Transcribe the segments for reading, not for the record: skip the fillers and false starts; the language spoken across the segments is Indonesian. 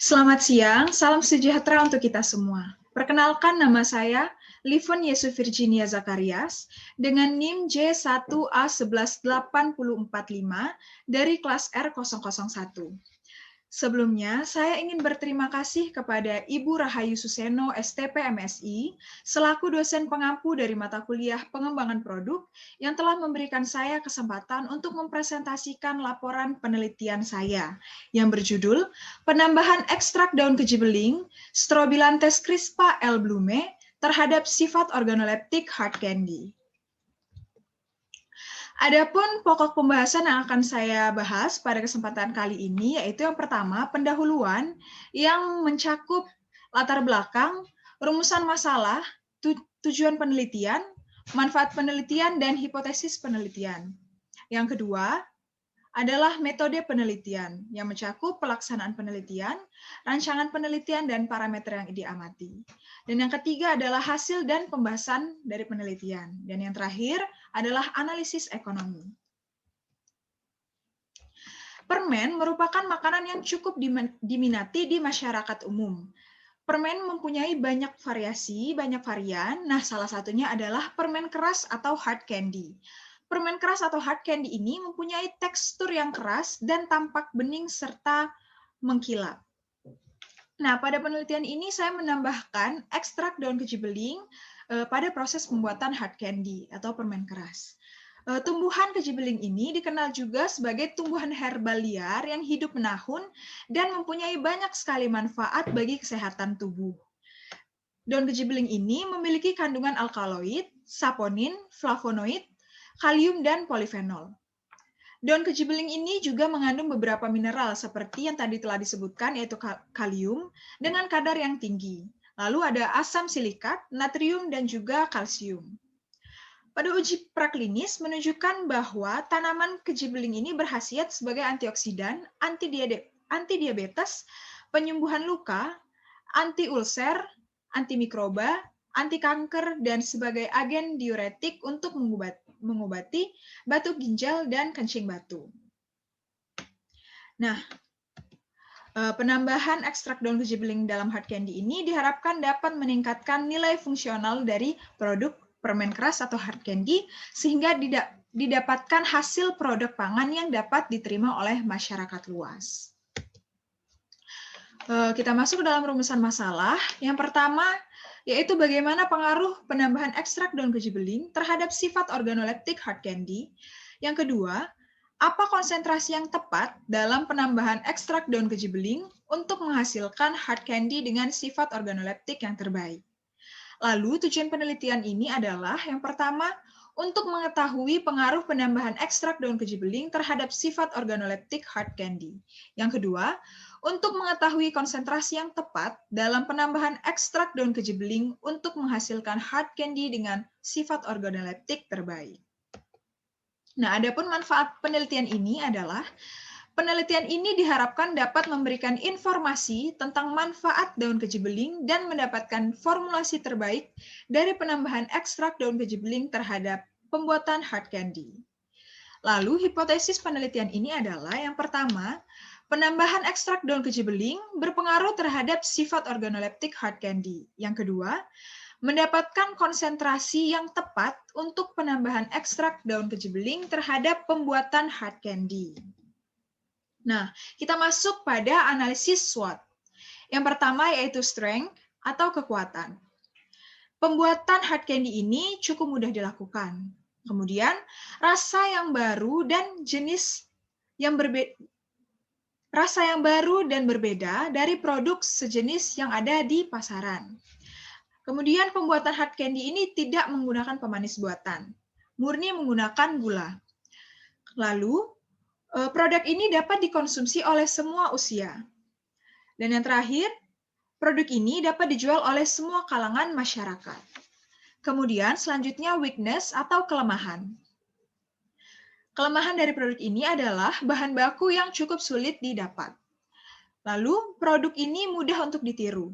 Selamat siang, salam sejahtera untuk kita semua. Perkenalkan, nama saya Livon Yesu Virginia Zakarias dengan NIM J1A11845 dari kelas R001. Sebelumnya, saya ingin berterima kasih kepada Ibu Rahayu Suseno, STP MSI, selaku dosen pengampu dari mata kuliah pengembangan produk yang telah memberikan saya kesempatan untuk mempresentasikan laporan penelitian saya yang berjudul Penambahan ekstrak daun kejibeling Strobilanthes crispa L. Blume terhadap sifat organoleptik hard candy. Adapun pokok pembahasan yang akan saya bahas pada kesempatan kali ini yaitu yang pertama, pendahuluan yang mencakup latar belakang, rumusan masalah, tujuan penelitian, manfaat penelitian, dan hipotesis penelitian. Yang kedua adalah metode penelitian yang mencakup pelaksanaan penelitian, rancangan penelitian, dan parameter yang diamati. Dan yang ketiga adalah hasil dan pembahasan dari penelitian. Dan yang terakhir adalah analisis ekonomi. Permen merupakan makanan yang cukup diminati di masyarakat umum. Permen mempunyai banyak variasi, banyak varian. Nah, salah satunya adalah permen keras atau hard candy. Permen keras atau hard candy ini mempunyai tekstur yang keras dan tampak bening serta mengkilap. Nah, pada penelitian ini saya menambahkan ekstrak daun kejibeling pada proses pembuatan hard candy atau permen keras. Tumbuhan kejibeling ini dikenal juga sebagai tumbuhan herbal liar yang hidup menahun dan mempunyai banyak sekali manfaat bagi kesehatan tubuh. Daun kejibeling ini memiliki kandungan alkaloid, saponin, flavonoid, kalium, dan polifenol. Daun kejibeling ini juga mengandung beberapa mineral seperti yang tadi telah disebutkan, yaitu kalium dengan kadar yang tinggi. Lalu ada asam silikat, natrium, dan juga kalsium. Pada uji praklinis menunjukkan bahwa tanaman kejibeling ini berkhasiat sebagai antioksidan, antidiabetes, penyembuhan luka, anti-ulser, antimikroba, anti kanker, dan sebagai agen diuretik untuk mengobati batuk ginjal dan kencing batu. Nah, penambahan ekstrak daun kejibeling dalam hard candy ini diharapkan dapat meningkatkan nilai fungsional dari produk permen keras atau hard candy sehingga didapatkan hasil produk pangan yang dapat diterima oleh masyarakat luas. Kita masuk ke dalam rumusan masalah. Yang pertama, yaitu bagaimana pengaruh penambahan ekstrak daun kejibeling terhadap sifat organoleptik hard candy. Yang kedua, apa konsentrasi yang tepat dalam penambahan ekstrak daun kejibeling untuk menghasilkan hard candy dengan sifat organoleptik yang terbaik. Lalu, tujuan penelitian ini adalah yang pertama, untuk mengetahui pengaruh penambahan ekstrak daun kejibeling terhadap sifat organoleptik hard candy. Yang kedua, untuk mengetahui konsentrasi yang tepat dalam penambahan ekstrak daun kejibeling untuk menghasilkan hard candy dengan sifat organoleptik terbaik. Nah, adapun manfaat penelitian ini adalah penelitian ini diharapkan dapat memberikan informasi tentang manfaat daun kejibeling dan mendapatkan formulasi terbaik dari penambahan ekstrak daun kejibeling terhadap pembuatan hard candy. Lalu, hipotesis penelitian ini adalah yang pertama, penambahan ekstrak daun kejibeling berpengaruh terhadap sifat organoleptik hard candy. Yang kedua, mendapatkan konsentrasi yang tepat untuk penambahan ekstrak daun kejibeling terhadap pembuatan hard candy. Nah, kita masuk pada analisis SWOT. Yang pertama yaitu strength atau kekuatan. Pembuatan hard candy ini cukup mudah dilakukan. Kemudian, rasa yang baru dan jenis yang berbeda. Rasa yang baru dan berbeda dari produk sejenis yang ada di pasaran. Kemudian pembuatan hard candy ini tidak menggunakan pemanis buatan, murni menggunakan gula. Lalu, produk ini dapat dikonsumsi oleh semua usia. Dan yang terakhir, produk ini dapat dijual oleh semua kalangan masyarakat. Kemudian selanjutnya weakness atau kelemahan. Kelemahan dari produk ini adalah bahan baku yang cukup sulit didapat. Lalu, produk ini mudah untuk ditiru.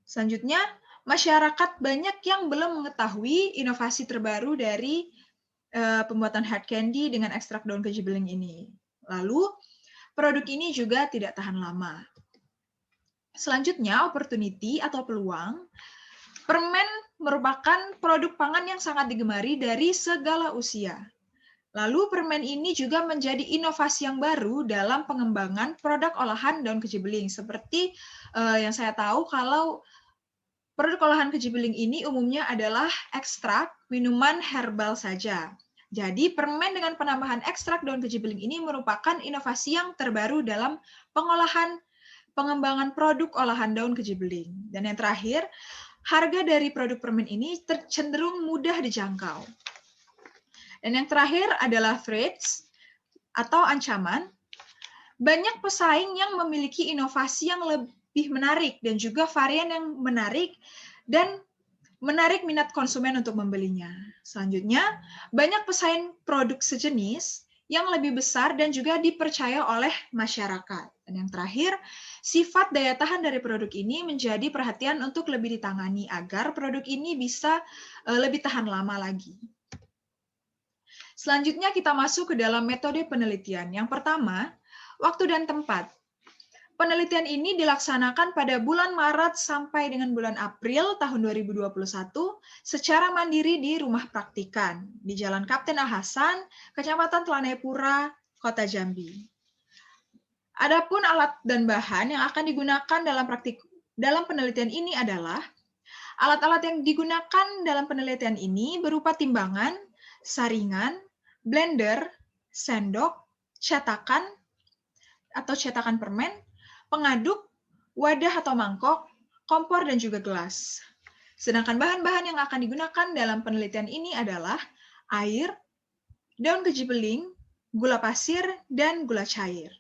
Selanjutnya, masyarakat banyak yang belum mengetahui inovasi terbaru dari pembuatan hard candy dengan ekstrak daun kejibeling ini. Lalu, produk ini juga tidak tahan lama. Selanjutnya, opportunity atau peluang. Permen merupakan produk pangan yang sangat digemari dari segala usia. Lalu permen ini juga menjadi inovasi yang baru dalam pengembangan produk olahan daun keji beling. Seperti yang saya tahu kalau produk olahan keji beling ini umumnya adalah ekstrak minuman herbal saja. Jadi permen dengan penambahan ekstrak daun keji beling ini merupakan inovasi yang terbaru dalam pengembangan produk olahan daun keji beling. Dan yang terakhir, harga dari produk permen ini cenderung mudah dijangkau. Dan yang terakhir adalah threats atau ancaman. Banyak pesaing yang memiliki inovasi yang lebih menarik dan juga varian yang menarik dan menarik minat konsumen untuk membelinya. Selanjutnya, banyak pesaing produk sejenis yang lebih besar dan juga dipercaya oleh masyarakat. Dan yang terakhir, sifat daya tahan dari produk ini menjadi perhatian untuk lebih ditangani agar produk ini bisa lebih tahan lama lagi. Selanjutnya kita masuk ke dalam metode penelitian. Yang pertama, waktu dan tempat. Penelitian ini dilaksanakan pada bulan Maret sampai dengan bulan April tahun 2021 secara mandiri di rumah praktikan di Jalan Kapten A. Hasan, Kecamatan Telanepura, Kota Jambi. Adapun alat dan bahan yang akan digunakan dalam penelitian ini adalah alat-alat yang digunakan dalam penelitian ini berupa timbangan, saringan, blender, sendok, cetakan atau cetakan permen, pengaduk, wadah atau mangkok, kompor, dan juga gelas. Sedangkan bahan-bahan yang akan digunakan dalam penelitian ini adalah air, daun keji beling, gula pasir, dan gula cair.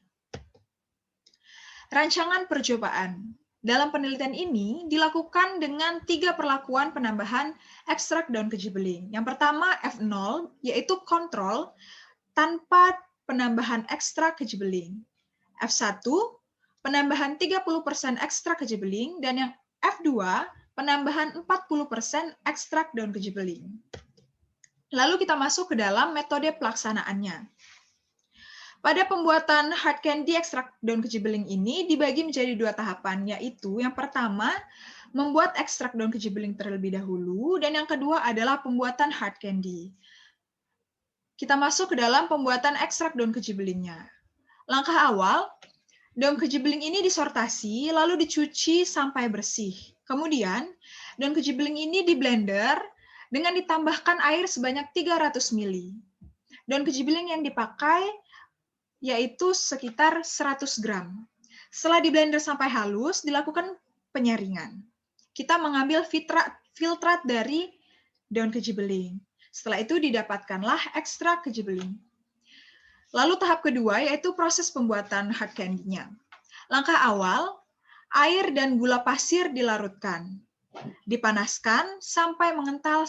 Rancangan percobaan. Dalam penelitian ini dilakukan dengan 3 perlakuan penambahan ekstrak daun keji beling. Yang pertama F0, yaitu kontrol tanpa penambahan ekstrak keji beling. F1, penambahan 30% ekstrak keji beling, dan yang F2, penambahan 40% ekstrak daun keji beling. Lalu kita masuk ke dalam metode pelaksanaannya. Pada pembuatan hard candy ekstrak daun keji beling ini dibagi menjadi 2 tahapan, yaitu yang pertama membuat ekstrak daun keji beling terlebih dahulu, dan yang kedua adalah pembuatan hard candy. Kita masuk ke dalam pembuatan ekstrak daun keji belingnya. Langkah awal, daun keji beling ini disortasi, lalu dicuci sampai bersih. Kemudian, daun keji beling ini diblender dengan ditambahkan air sebanyak 300 ml. Daun keji beling yang dipakai yaitu sekitar 100 gram. Setelah diblender sampai halus, dilakukan penyaringan. Kita mengambil filtrat dari daun keji beling. Setelah itu didapatkanlah ekstrak keji beling. Lalu tahap kedua yaitu proses pembuatan hard candy-nya. Langkah awal, air dan gula pasir dilarutkan. Dipanaskan sampai mengental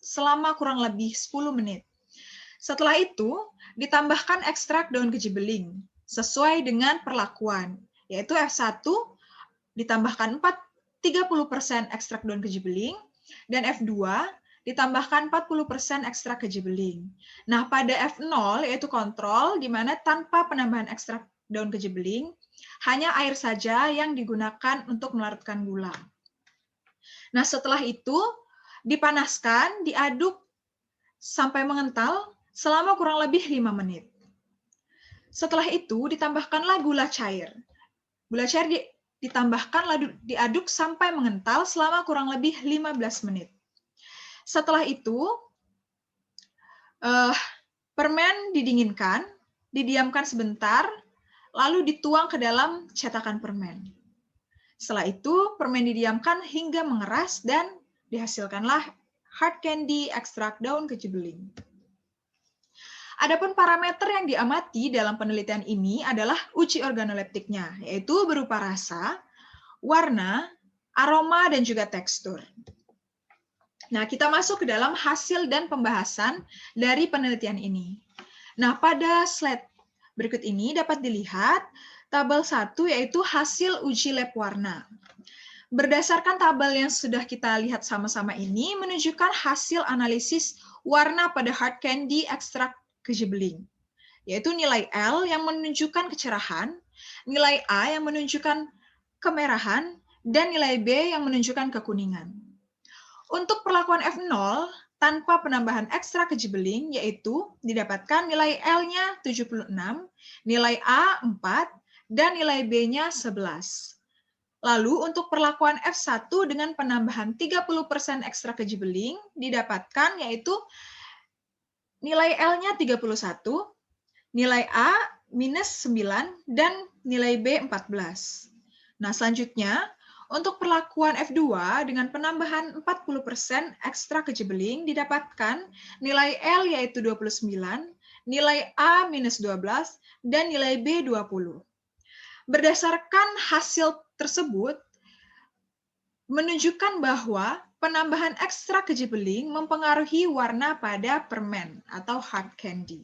selama kurang lebih 10 menit. Setelah itu, ditambahkan ekstrak daun keji beling sesuai dengan perlakuan, yaitu F1 ditambahkan 30% ekstrak daun keji beling, dan F2 ditambahkan 40% ekstrak keji beling. Nah, pada F0 yaitu kontrol, di mana tanpa penambahan ekstrak daun keji beling, hanya air saja yang digunakan untuk melarutkan gula. Nah, setelah itu dipanaskan, diaduk sampai mengental selama kurang lebih 5 menit. Setelah itu ditambahkanlah gula cair. Gula cair ditambahkan lalu diaduk sampai mengental selama kurang lebih 15 menit. Setelah itu permen didinginkan, didiamkan sebentar, lalu dituang ke dalam cetakan permen. Setelah itu permen didiamkan hingga mengeras dan dihasilkanlah hard candy ekstrak daun keji beling. Adapun parameter yang diamati dalam penelitian ini adalah uji organoleptiknya, yaitu berupa rasa, warna, aroma, dan juga tekstur. Nah, kita masuk ke dalam hasil dan pembahasan dari penelitian ini. Nah, pada slide berikut ini dapat dilihat tabel 1 yaitu hasil uji lab warna. Berdasarkan tabel yang sudah kita lihat sama-sama ini menunjukkan hasil analisis warna pada hard candy ekstrak keji beling, yaitu nilai L yang menunjukkan kecerahan, nilai A yang menunjukkan kemerahan, dan nilai B yang menunjukkan kekuningan. Untuk perlakuan F0, tanpa penambahan ekstrak kejibeling, yaitu didapatkan nilai L-nya 76, nilai A 4, dan nilai B-nya 11. Lalu untuk perlakuan F1 dengan penambahan 30% ekstra kejibeling didapatkan yaitu nilai L-nya 31, nilai A minus 9, dan nilai B 14. Nah, selanjutnya untuk perlakuan F2 dengan penambahan 40% ekstra kejibeling didapatkan nilai L yaitu 29, nilai A minus 12, dan nilai B 20. Berdasarkan hasil tersebut, menunjukkan bahwa penambahan ekstra kejibeling mempengaruhi warna pada permen atau hard candy.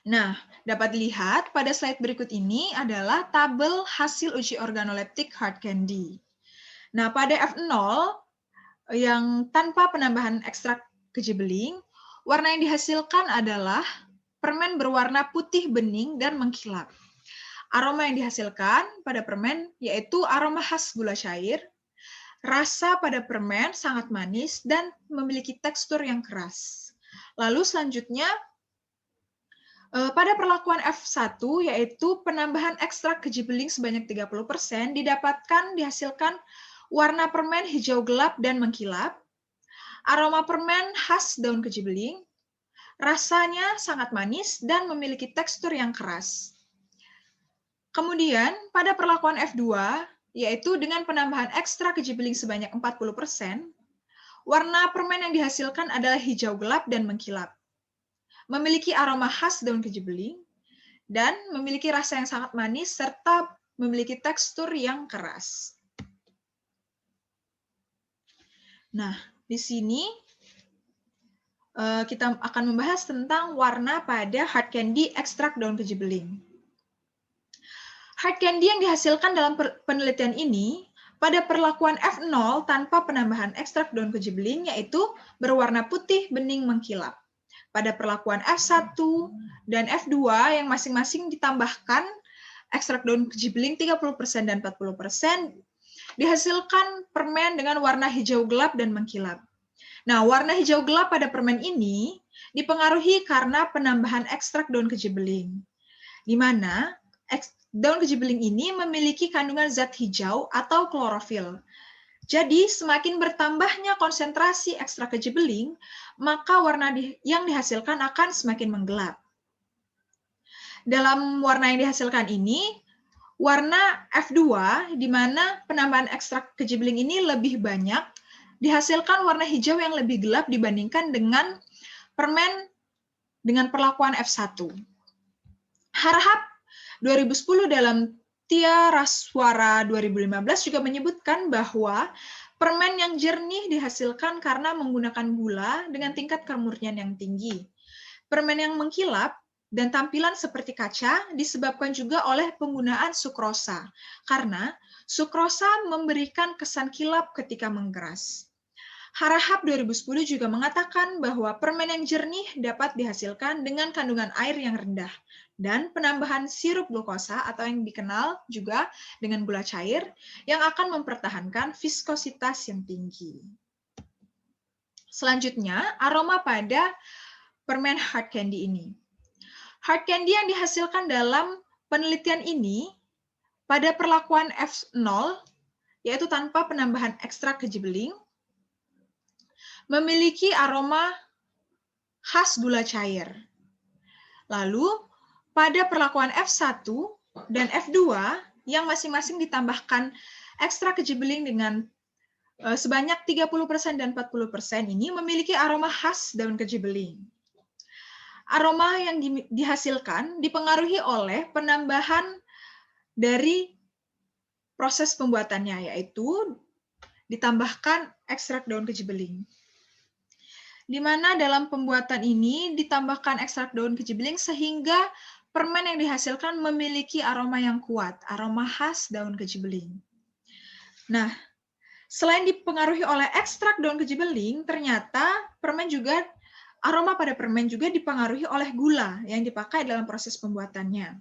Nah, dapat dilihat pada slide berikut ini adalah tabel hasil uji organoleptik hard candy. Nah, pada F0 yang tanpa penambahan ekstrak kejibeling, warna yang dihasilkan adalah permen berwarna putih bening dan mengkilap. Aroma yang dihasilkan pada permen yaitu aroma khas gula cair, rasa pada permen sangat manis dan memiliki tekstur yang keras. Lalu selanjutnya, pada perlakuan F1 yaitu penambahan ekstrak kejibeling sebanyak 30% dihasilkan warna permen hijau gelap dan mengkilap, aroma permen khas daun kejibeling, rasanya sangat manis dan memiliki tekstur yang keras. Kemudian, pada perlakuan F2, yaitu dengan penambahan ekstra kejibeling sebanyak 40%, warna permen yang dihasilkan adalah hijau gelap dan mengkilap. Memiliki aroma khas daun kejibeling, dan memiliki rasa yang sangat manis, serta memiliki tekstur yang keras. Nah, di sini kita akan membahas tentang warna pada hard candy ekstrak daun kejibeling. Hard candy yang dihasilkan dalam penelitian ini pada perlakuan F0 tanpa penambahan ekstrak daun kejibeling yaitu berwarna putih bening mengkilap. Pada perlakuan F1 dan F2 yang masing-masing ditambahkan ekstrak daun kejibeling 30% dan 40%, dihasilkan permen dengan warna hijau gelap dan mengkilap. Nah, warna hijau gelap pada permen ini dipengaruhi karena penambahan ekstrak daun kejibeling, di mana daun kejibeling ini memiliki kandungan zat hijau atau klorofil. Jadi, semakin bertambahnya konsentrasi ekstrak kejibeling, maka warna yang dihasilkan akan semakin menggelap. Dalam warna yang dihasilkan ini, warna F2, di mana penambahan ekstrak kejibeling ini lebih banyak, dihasilkan warna hijau yang lebih gelap dibandingkan dengan permen dengan perlakuan F1. Harahap 2010 dalam Tia Raswara 2015 juga menyebutkan bahwa permen yang jernih dihasilkan karena menggunakan gula dengan tingkat kemurnian yang tinggi. Permen yang mengkilap dan tampilan seperti kaca disebabkan juga oleh penggunaan sukrosa, karena sukrosa memberikan kesan kilap ketika mengeras. Harahap 2010 juga mengatakan bahwa permen yang jernih dapat dihasilkan dengan kandungan air yang rendah dan penambahan sirup glukosa atau yang dikenal juga dengan gula cair yang akan mempertahankan viskositas yang tinggi. Selanjutnya, aroma pada permen hard candy ini. Hard candy yang dihasilkan dalam penelitian ini pada perlakuan F0, yaitu tanpa penambahan ekstrak kejibeling, memiliki aroma khas gula cair. Lalu, pada perlakuan F1 dan F2 yang masing-masing ditambahkan ekstrak kejibeling dengan sebanyak 30% dan 40% ini memiliki aroma khas daun kejibeling. Aroma yang dihasilkan dipengaruhi oleh penambahan dari proses pembuatannya, yaitu ditambahkan ekstrak daun kejibeling. Di mana dalam pembuatan ini ditambahkan ekstrak daun kejibeling sehingga permen yang dihasilkan memiliki aroma yang kuat, aroma khas daun kejibeling. Nah, selain dipengaruhi oleh ekstrak daun kejibeling, ternyata aroma pada permen juga dipengaruhi oleh gula yang dipakai dalam proses pembuatannya.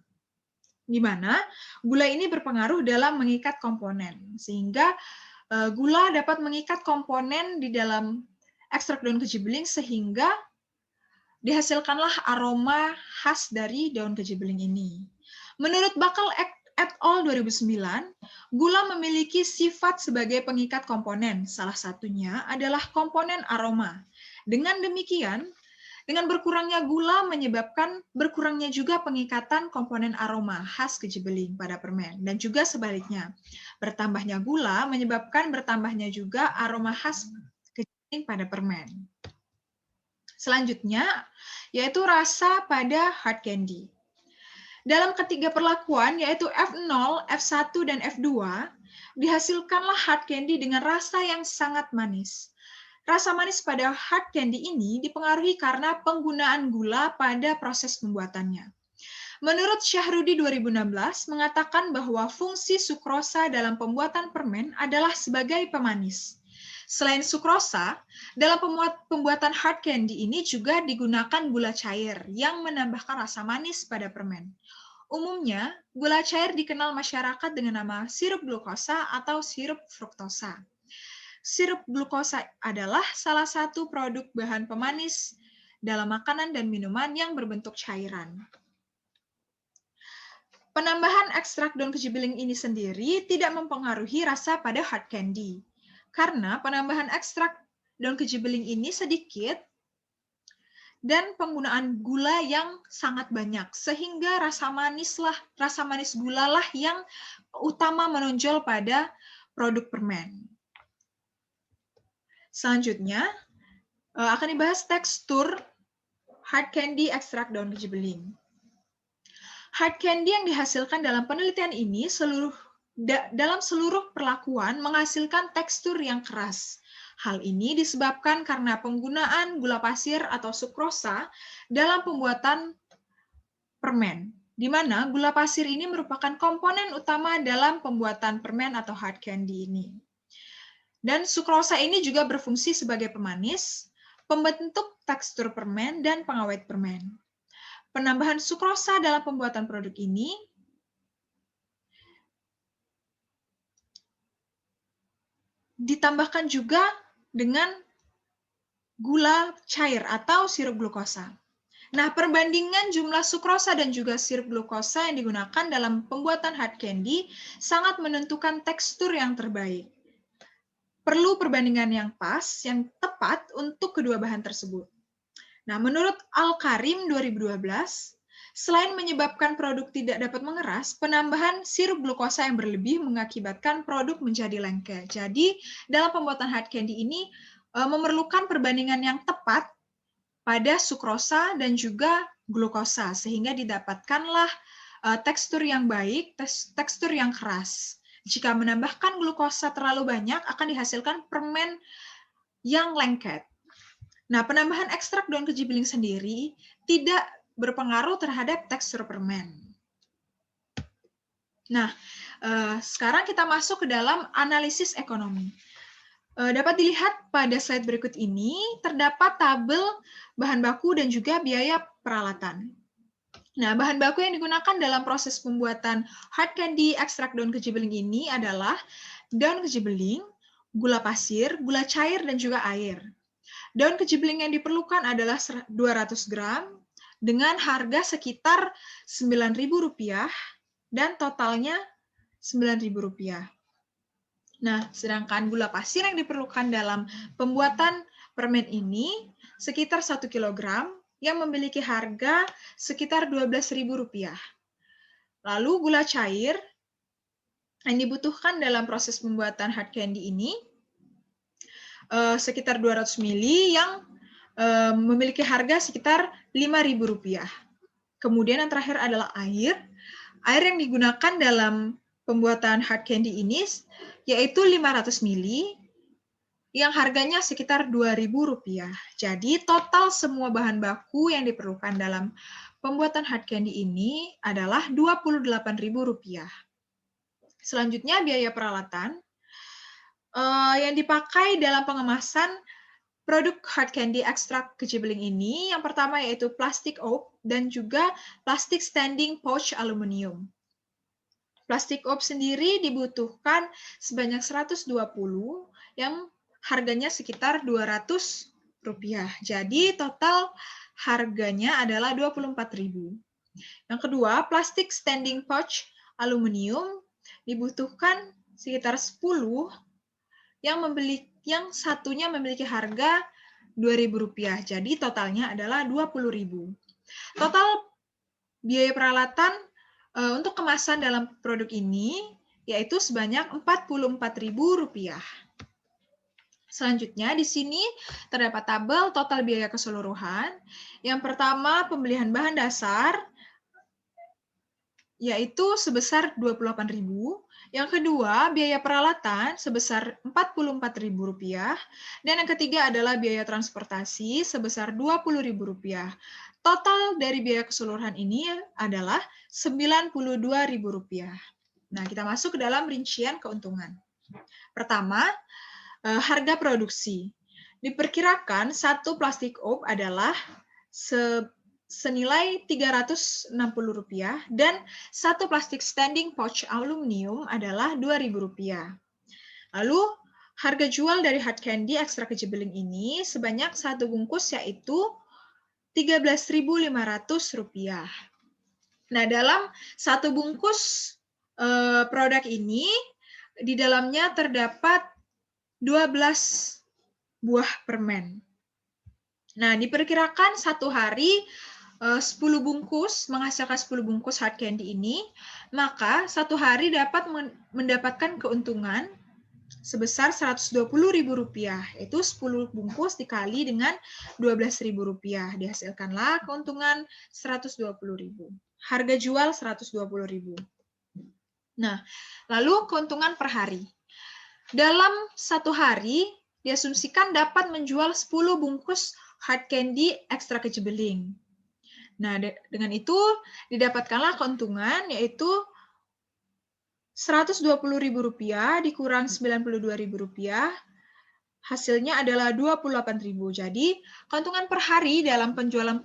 di mana gula ini berpengaruh dalam mengikat komponen, sehingga gula dapat mengikat komponen di dalam ekstrak daun keji beling sehingga dihasilkanlah aroma khas dari daun keji beling ini. Menurut Bakal et al. 2009, gula memiliki sifat sebagai pengikat komponen. Salah satunya adalah komponen aroma. Dengan demikian, dengan berkurangnya gula menyebabkan berkurangnya juga pengikatan komponen aroma khas keji beling pada permen, dan juga sebaliknya. Bertambahnya gula menyebabkan bertambahnya juga aroma khas keji beling pada permen. Selanjutnya, yaitu rasa pada hard candy. Dalam ketiga perlakuan, yaitu F0, F1, dan F2, dihasilkanlah hard candy dengan rasa yang sangat manis. Rasa manis pada hard candy ini dipengaruhi karena penggunaan gula pada proses pembuatannya. Menurut Syahrudi 2016 mengatakan bahwa fungsi sukrosa dalam pembuatan permen adalah sebagai pemanis. Selain sukrosa, dalam pembuatan hard candy ini juga digunakan gula cair yang menambahkan rasa manis pada permen. Umumnya, gula cair dikenal masyarakat dengan nama sirup glukosa atau sirup fruktosa. Sirup glukosa adalah salah satu produk bahan pemanis dalam makanan dan minuman yang berbentuk cairan. Penambahan ekstrak daun keji beling ini sendiri tidak mempengaruhi rasa pada hard candy. Karena penambahan ekstrak daun keji beling ini sedikit dan penggunaan gula yang sangat banyak, sehingga rasa manis gula lah yang utama menonjol pada produk permen. Selanjutnya akan dibahas tekstur hard candy ekstrak daun keji beling. Hard candy yang dihasilkan dalam penelitian ini dalam seluruh perlakuan menghasilkan tekstur yang keras. Hal ini disebabkan karena penggunaan gula pasir atau sukrosa dalam pembuatan permen, di mana gula pasir ini merupakan komponen utama dalam pembuatan permen atau hard candy ini. Dan sukrosa ini juga berfungsi sebagai pemanis, pembentuk tekstur permen, dan pengawet permen. Penambahan sukrosa dalam pembuatan produk ini ditambahkan juga dengan gula cair atau sirup glukosa. Nah, perbandingan jumlah sukrosa dan juga sirup glukosa yang digunakan dalam pembuatan hard candy sangat menentukan tekstur yang terbaik. Perlu perbandingan yang pas, yang tepat untuk kedua bahan tersebut. Nah, menurut Al-Karim 2012, selain menyebabkan produk tidak dapat mengeras, penambahan sirup glukosa yang berlebih mengakibatkan produk menjadi lengket. Jadi, dalam pembuatan hard candy ini memerlukan perbandingan yang tepat pada sukrosa dan juga glukosa, sehingga didapatkanlah tekstur yang baik, tekstur yang keras. Jika menambahkan glukosa terlalu banyak, akan dihasilkan permen yang lengket. Nah, penambahan ekstrak daun keji beling sendiri tidak berpengaruh terhadap tekstur permen. Nah, sekarang kita masuk ke dalam analisis ekonomi. Dapat dilihat pada slide berikut ini, terdapat tabel bahan baku dan juga biaya peralatan. Nah, bahan baku yang digunakan dalam proses pembuatan hard candy ekstrak daun keji beling ini adalah daun keji beling, gula pasir, gula cair, dan juga air. Daun keji beling yang diperlukan adalah 200 gram dengan harga sekitar Rp9.000 dan totalnya Rp9.000. Nah, sedangkan gula pasir yang diperlukan dalam pembuatan permen ini sekitar 1 kg yang memiliki harga sekitar Rp12.000. Lalu gula cair yang dibutuhkan dalam proses pembuatan hard candy ini sekitar 200 ml yang memiliki harga sekitar Rp5.000. Kemudian yang terakhir adalah air. Air yang digunakan dalam pembuatan hard candy ini yaitu 500 ml yang harganya sekitar Rp2.000. Jadi total semua bahan baku yang diperlukan dalam pembuatan hard candy ini adalah Rp28.000. Selanjutnya biaya peralatan yang dipakai dalam pengemasan produk hard candy ekstrak keji beling ini, yang pertama yaitu plastik oak dan juga plastik standing pouch aluminium. Plastik op sendiri dibutuhkan sebanyak 120 yang harganya sekitar Rp200. Jadi total harganya adalah 24.000. Yang kedua, plastik standing pouch aluminium dibutuhkan sekitar 10 yang satunya memiliki harga Rp2.000. Jadi totalnya adalah Rp20.000. Total biaya peralatan untuk kemasan dalam produk ini yaitu sebanyak Rp44.000. Selanjutnya di sini terdapat tabel total biaya keseluruhan. Yang pertama, pembelian bahan dasar yaitu sebesar Rp28.000. Yang kedua, biaya peralatan sebesar Rp44.000. Dan yang ketiga adalah biaya transportasi sebesar Rp20.000. Total dari biaya keseluruhan ini adalah Rp92.000. Nah, kita masuk ke dalam rincian keuntungan. Pertama, harga produksi. Diperkirakan satu plastik op adalah senilai Rp360 dan satu plastik standing pouch aluminium adalah Rp2.000. Lalu, harga jual dari hard candy ekstra kejebeling ini sebanyak satu bungkus yaitu Rp13.500. Nah, dalam satu bungkus produk ini, di dalamnya terdapat 12 buah permen. Nah, diperkirakan satu hari 10 bungkus, menghasilkan 10 bungkus hard candy ini, maka satu hari dapat mendapatkan keuntungan sebesar Rp120.000, yaitu 10 bungkus dikali dengan Rp12.000. Dihasilkanlah keuntungan Rp120.000. Harga jual Rp120.000. Nah, lalu keuntungan per hari. Dalam satu hari, diasumsikan dapat menjual 10 bungkus hard candy ekstra kejebeling. Nah, dengan itu didapatkanlah keuntungan yaitu Rp120.000 dikurang Rp92.000, hasilnya adalah Rp28.000. Jadi, keuntungan per hari dalam penjualan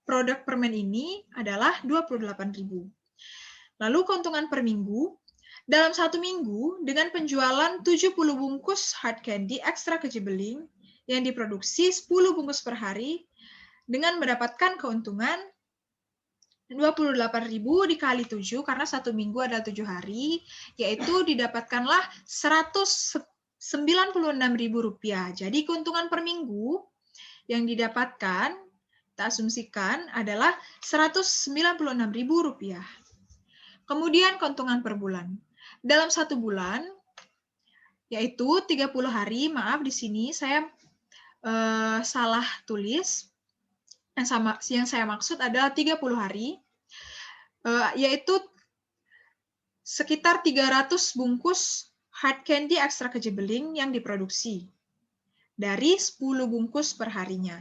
produk permen ini adalah Rp28.000. Lalu keuntungan per minggu, dalam satu minggu dengan penjualan 70 bungkus hard candy ekstra kejebeling yang diproduksi 10 bungkus per hari dengan mendapatkan keuntungan Rp28.000 dikali 7, karena satu minggu adalah 7 hari, yaitu didapatkanlah Rp196.000. Jadi keuntungan per minggu yang didapatkan, kita asumsikan adalah Rp196.000. Kemudian keuntungan per bulan. Dalam satu bulan, yaitu 30 hari, maaf di sini saya salah tulis, yang saya maksud adalah 30 hari, yaitu sekitar 300 bungkus hard candy ekstra kejebeling yang diproduksi dari 10 bungkus per harinya.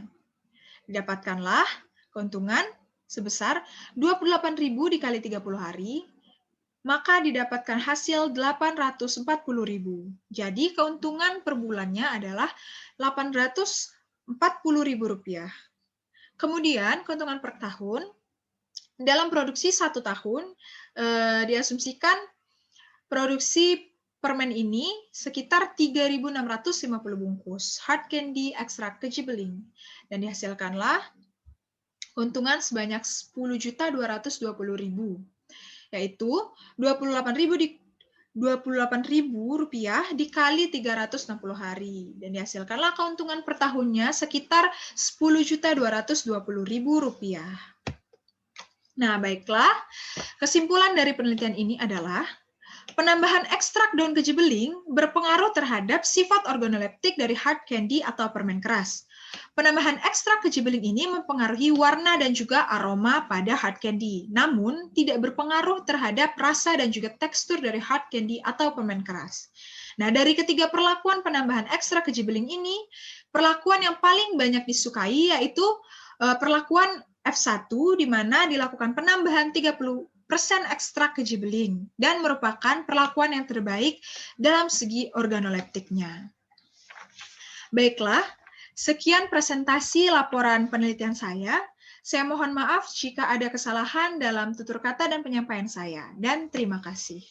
Didapatkanlah keuntungan sebesar Rp28.000 dikali 30 hari, maka didapatkan hasil Rp840.000. Jadi keuntungan per bulannya adalah Rp840.000. Kemudian keuntungan per tahun, dalam produksi 1 tahun, diasumsikan produksi permen ini sekitar 3.650 bungkus hard candy ekstra kejebeling. Dan dihasilkanlah keuntungan sebanyak Rp10.220.000, yaitu Rp28.000 dikali 360 hari. Dan dihasilkanlah keuntungan per tahunnya sekitar Rp10.220.000. Nah, baiklah. Kesimpulan dari penelitian ini adalah penambahan ekstrak daun kejebeling berpengaruh terhadap sifat organoleptik dari hard candy atau permen keras. Penambahan ekstrak kejebeling ini mempengaruhi warna dan juga aroma pada hard candy, namun tidak berpengaruh terhadap rasa dan juga tekstur dari hard candy atau permen keras. Nah, dari ketiga perlakuan penambahan ekstrak kejebeling ini, perlakuan yang paling banyak disukai yaitu perlakuan F1, di mana dilakukan penambahan 30% ekstrak kejebeling dan merupakan perlakuan yang terbaik dalam segi organoleptiknya. Baiklah, Sekian presentasi laporan penelitian saya. Saya mohon maaf jika ada kesalahan dalam tutur kata dan penyampaian saya. Dan terima kasih.